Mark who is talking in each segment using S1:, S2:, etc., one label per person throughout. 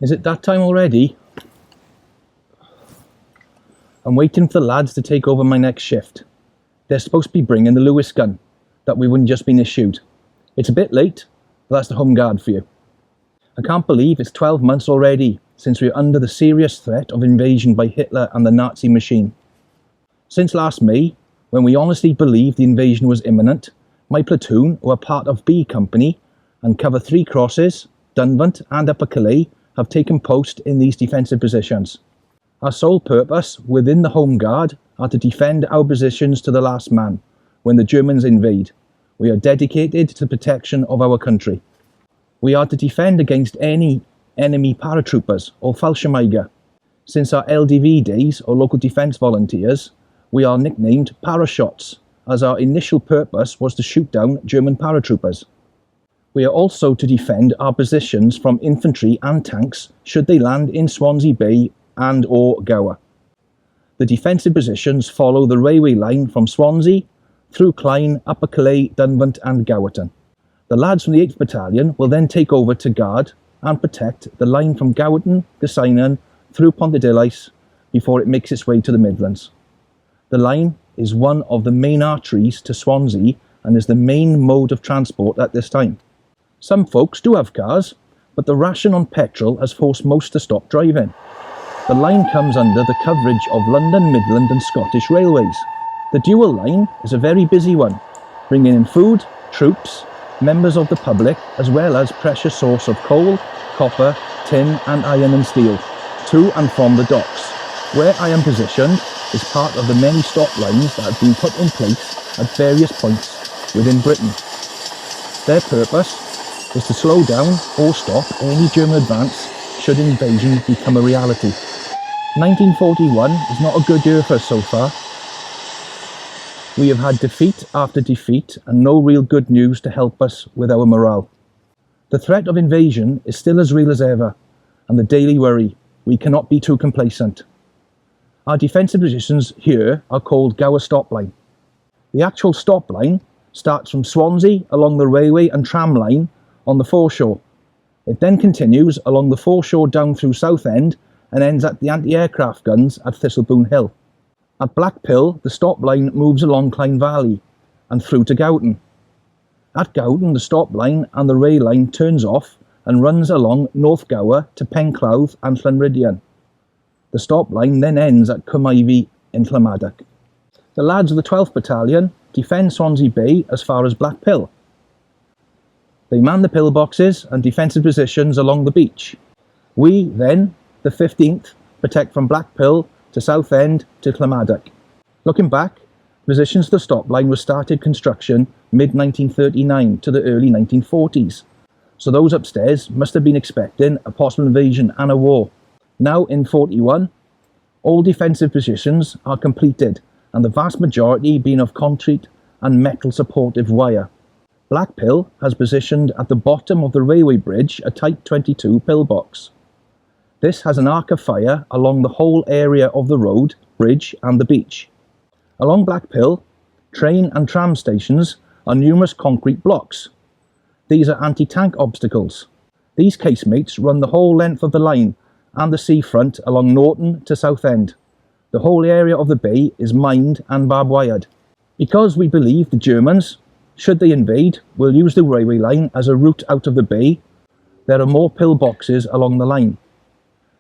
S1: Is it that time already? I'm waiting for the lads to take over my next shift. They're supposed to be bringing the Lewis gun that we've only just been issued. It's a bit late, but that's the home guard for you. I can't believe it's 12 months already since we were under the serious threat of invasion by Hitler and the Nazi machine. Since last May, when we honestly believed the invasion was imminent, my platoon, who are part of B Company and cover 3 crosses, Dunvant and Upper Calais, have taken post in these defensive positions. Our sole purpose within the Home Guard are to defend our positions to the last man when the Germans invade. We are dedicated to the protection of our country. We are to defend against any enemy paratroopers or Fallschirmjäger. Since our LDV days, or local defence volunteers, we are nicknamed Parashots, as our initial purpose was to shoot down German paratroopers. We are also to defend our positions from infantry and tanks should they land in Swansea Bay and or Gower. The defensive positions follow the railway line from Swansea through Clyne, Upper Calais, Dunvant and Gowerton. The lads from the 8th Battalion will then take over to guard and protect the line from Gowerton, Gysinnon through Pontarddulais before it makes its way to the Midlands. The line is one of the main arteries to Swansea and is the main mode of transport at this time. Some folks do have cars, but the ration on petrol has forced most to stop driving. The line comes under the coverage of London, Midland and Scottish Railways. The dual line is a very busy one, bringing in food, troops, members of the public, as well as precious source of coal, copper, tin and iron and steel, to and from the docks. Where I am positioned is part of the many stop lines that have been put in place at various points within Britain. Their purpose is to slow down or stop any German advance should invasion become a reality. 1941 is not a good year for us so far. We have had defeat after defeat and no real good news to help us with our morale. The threat of invasion is still as real as ever, and the daily worry, we cannot be too complacent. Our defensive positions here are called Gower Stop Line. The actual stop line starts from Swansea along the railway and tram line on the foreshore. It then continues along the foreshore down through Southend and ends at the anti-aircraft guns at Thistlebourne Hill. At Blackpill, the stop line moves along Clyne Valley and through to Gowerton. At Gowerton, the stop line and the rail line turns off and runs along North Gower to Penclawdd and Llanryddion. The stop line then ends at Cwm Ivy in Llamadog. The lads of the 12th Battalion defend Swansea Bay as far as Blackpill. They man the pillboxes and defensive positions along the beach. We then, the 15th, protect from Blackpill to Southend to Llamadog. Looking back, positions to the stop line was started construction mid-1939 to the early 1940s, so those upstairs must have been expecting a possible invasion and a war. Now in 41, all defensive positions are completed and the vast majority being of concrete and metal supportive wire. Blackpill has positioned at the bottom of the railway bridge a Type 22 pillbox. This has an arc of fire along the whole area of the road, bridge and the beach. Along Blackpill, train and tram stations are numerous concrete blocks. These are anti-tank obstacles. These casemates run the whole length of the line and the seafront along Norton to Southend. The whole area of the bay is mined and barbed wired. Because we believe the Germans, should they invade, will use the railway line as a route out of the bay, there are more pillboxes along the line.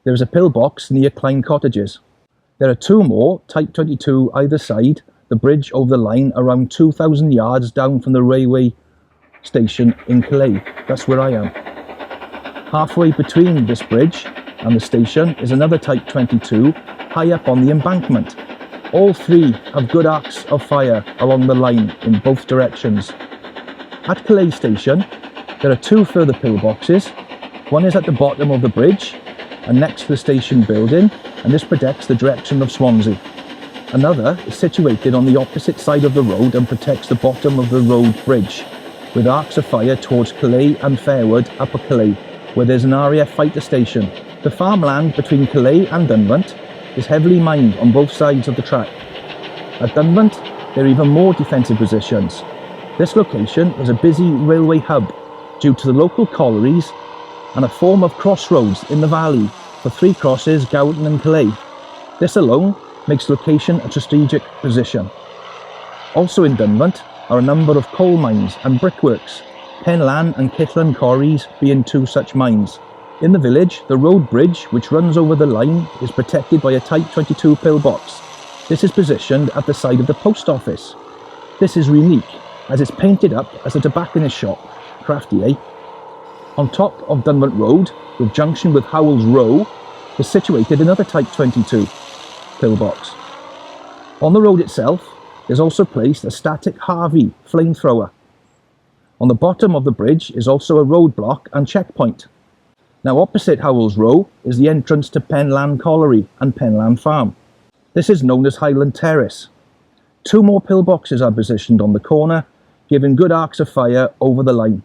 S1: There is a pillbox near Clyne Cottages. There are 2 more Type 22 either side the bridge over the line around 2,000 yards down from the railway station in Calais. That's where I am. Halfway between this bridge and the station is another Type 22 high up on the embankment. All 3 have good arcs of fire along the line in both directions. At Calais station, there are 2 further pillboxes. One is at the bottom of the bridge and next to the station building, and this protects the direction of Swansea. Another is situated on the opposite side of the road and protects the bottom of the road bridge, with arcs of fire towards Calais and Fairwood, Upper Calais, where there's an RAF fighter station. The farmland between Calais and Dunvant is heavily mined on both sides of the track. At Dunvant, there are even more defensive positions. This location is a busy railway hub due to the local collieries and a form of crossroads in the valley for three crosses, Gower and Calais. This alone makes location a strategic position. Also in Dunvant are a number of coal mines and brickworks, Penlan and Kitlan quarries being two such mines. In the village, the road bridge which runs over the line is protected by a Type 22 pillbox. This is positioned at the side of the post office. This is unique as it's painted up as a tobacconist shop, crafty eh? On top of Dunvant Road, with junction with Howells Row, is situated another Type 22 pillbox. On the road itself is also placed a static Harvey flamethrower. On the bottom of the bridge is also a roadblock and checkpoint. Now opposite Howells Row is the entrance to Penlan Colliery and Penlan Farm. This is known as Highland Terrace. Two more pillboxes are positioned on the corner, giving good arcs of fire over the line,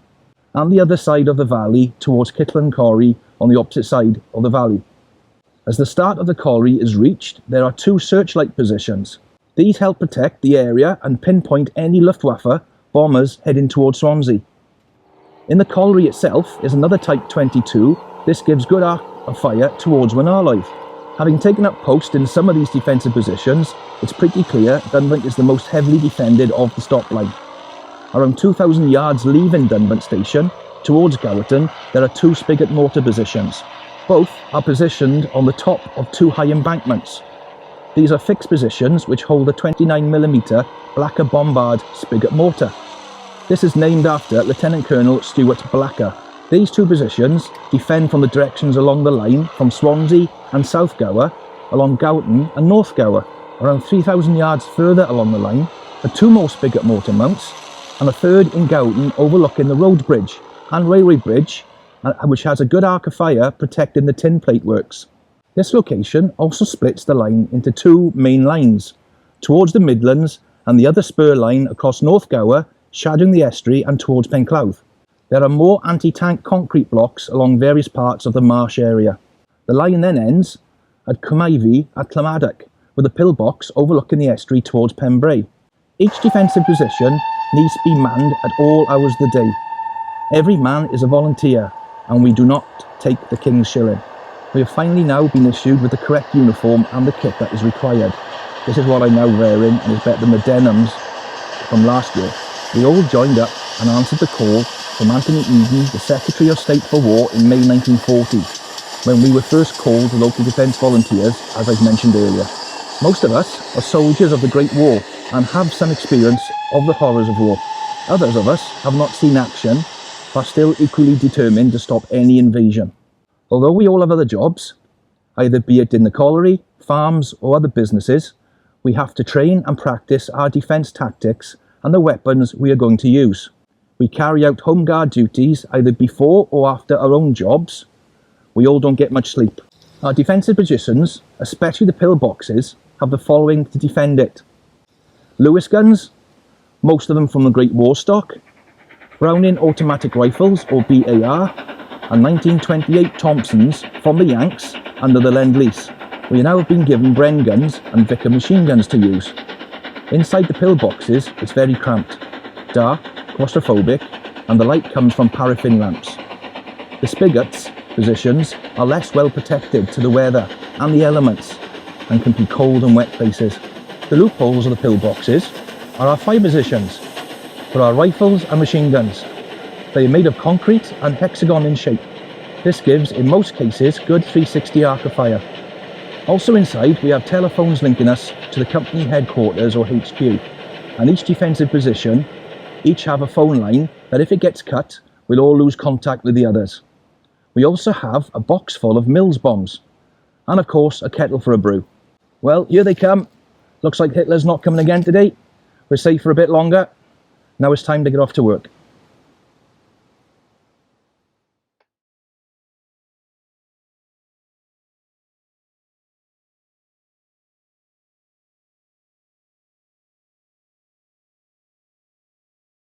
S1: and the other side of the valley towards Kitlan Quarry on the opposite side of the valley. As the start of the colliery is reached, there are two searchlight positions. These help protect the area and pinpoint any Luftwaffe bombers heading towards Swansea. In the colliery itself is another Type 22. This gives good arc of fire towards Wynarloedd. Having taken up post in some of these defensive positions, it's pretty clear Dunvant is the most heavily defended of the stop line. Around 2,000 yards leaving Dunvant Station, towards Gowerton, there are two spigot mortar positions. Both are positioned on the top of two high embankments. These are fixed positions which hold a 29mm Blacker Bombard spigot mortar. This is named after Lieutenant Colonel Stuart Blacker. These two positions defend from the directions along the line from Swansea and South Gower, along Gowerton and North Gower. Around 3,000 yards further along the line are two more spigot mortar mounts, and a third in Gowerton overlooking the road bridge and railway bridge, which has a good arc of fire protecting the tin plate works. This location also splits the line into two main lines, towards the Midlands and the other spur line across North Gower, shadowing the estuary and towards Penclouth. There are more anti-tank concrete blocks along various parts of the marsh area. The line then ends at Cymivey at Clonmaddock, with a pillbox overlooking the estuary towards Pembrey. Each defensive position needs to be manned at all hours of the day. Every man is a volunteer, and we do not take the King's shilling. We have finally now been issued with the correct uniform and the kit that is required. This is what I'm now wearing, and is better than the denims from last year. We all joined up and answered the call from Anthony Eden, the Secretary of State for War, in May 1940, when we were first called local defence volunteers, as I've mentioned earlier. Most of us are soldiers of the Great War and have some experience of the horrors of war. Others of us have not seen action, but are still equally determined to stop any invasion. Although we all have other jobs, either be it in the colliery, farms or other businesses, we have to train and practice our defence tactics and the weapons we are going to use. We carry out home guard duties either before or after our own jobs. We all don't get much sleep. Our defensive positions, especially the pillboxes, have the following to defend it. Lewis guns, most of them from the Great War stock, Browning automatic rifles or BAR, and 1928 Thompsons from the Yanks under the Lend-Lease. We now have been given Bren guns and Vickers machine guns to use. Inside the pillboxes, it's very cramped, dark, claustrophobic, and the light comes from paraffin lamps. The spigots positions are less well protected to the weather and the elements, and can be cold and wet places. The loopholes of the pillboxes are our fire positions for our rifles and machine guns. They are made of concrete and hexagon in shape. This gives, in most cases, good 360 arc of fire. Also inside, we have telephones linking us to the company headquarters or HQ, and each defensive position each have a phone line that if it gets cut, we'll all lose contact with the others. We also have a box full of Mills bombs, and of course a kettle for a brew. Well, here they come. Looks like Hitler's not coming again today. We're safe for a bit longer. Now it's time to get off to work.